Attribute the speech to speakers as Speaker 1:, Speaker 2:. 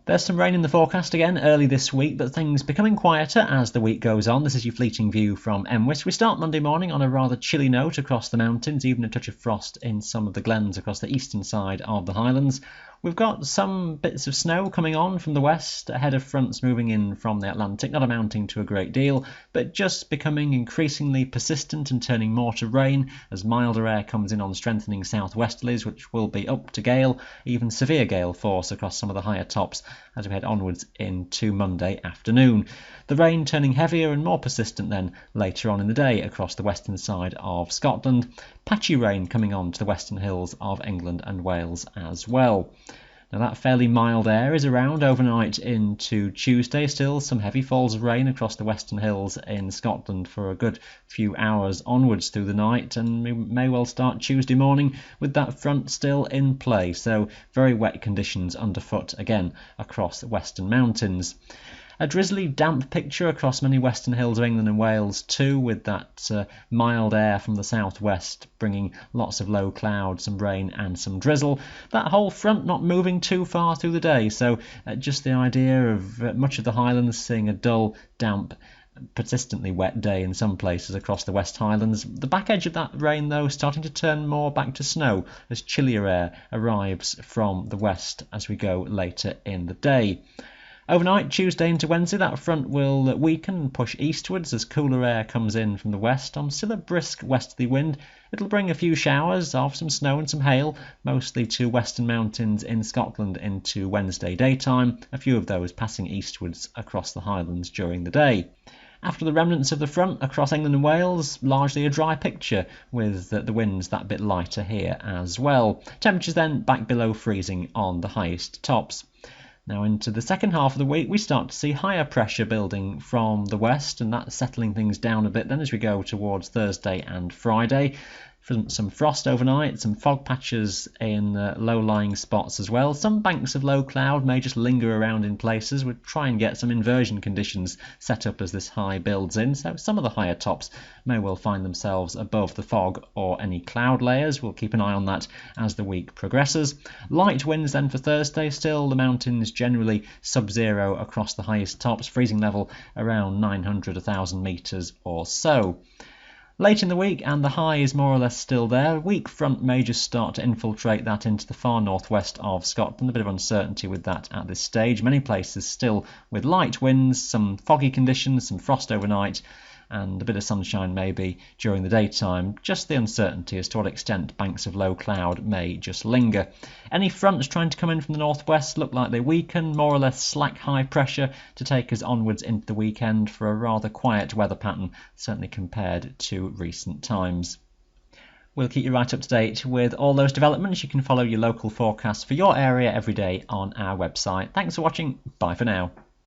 Speaker 1: There's some rain in the forecast again early this week, but things becoming quieter as the week goes on. This is your fleeting view from Emwys. We start Monday morning on a rather chilly note across the mountains, even a touch of frost in some of the glens across the eastern side of the Highlands. We've got some bits of snow coming on from the west, ahead of fronts moving in from the Atlantic, not amounting to a great deal, but just becoming increasingly persistent and turning more to rain as milder air comes in on strengthening southwesterlies, which will be up to gale, even severe gale force across some of the higher tops as we head onwards into Monday afternoon. The rain turning heavier and more persistent then later on in the day across the western side of Scotland. Patchy rain coming on to the western hills of England and Wales as well. Now that fairly mild air is around overnight into Tuesday. Still some heavy falls of rain across the western hills in Scotland for a good few hours onwards through the night, and we may well start Tuesday morning with that front still in play. So very wet conditions underfoot again across the western mountains. A drizzly, damp picture across many western hills of England and Wales too, with that mild air from the southwest bringing lots of low clouds, some rain and some drizzle. That whole front not moving too far through the day, so just the idea of much of the Highlands seeing a dull, damp, persistently wet day in some places across the West Highlands. The back edge of that rain, though, starting to turn more back to snow as chillier air arrives from the west as we go later in the day. Overnight, Tuesday into Wednesday, that front will weaken and push eastwards as cooler air comes in from the west on still a brisk westerly wind. It'll bring a few showers of some snow and some hail, mostly to western mountains in Scotland into Wednesday daytime, a few of those passing eastwards across the Highlands during the day. After the remnants of the front across England and Wales, largely a dry picture with the winds that bit lighter here as well. Temperatures then back below freezing on the highest tops. Now into the second half of the week, we start to see higher pressure building from the west, and that's settling things down a bit then as we go towards Thursday and Friday. Some frost overnight, some fog patches in low-lying spots as well. Some banks of low cloud may just linger around in places. We'll try and get some inversion conditions set up as this high builds in, so some of the higher tops may well find themselves above the fog or any cloud layers. We'll keep an eye on that as the week progresses. Light winds then for Thursday, still the mountains generally sub-zero across the highest tops, freezing level around 900-1,000 metres or so. Late in the week, and the high is more or less still there, weak front may just start to infiltrate that into the far northwest of Scotland. A bit of uncertainty with that at this stage. Many places still with light winds, some foggy conditions, some frost overnight, and a bit of sunshine maybe during the daytime. Just the uncertainty as to what extent banks of low cloud may just linger. Any fronts trying to come in from the northwest look like they weaken, more or less slack high pressure to take us onwards into the weekend for a rather quiet weather pattern, certainly compared to recent times. We'll keep you right up to date with all those developments. You can follow your local forecast for your area every day on our website. Thanks for watching. Bye for now.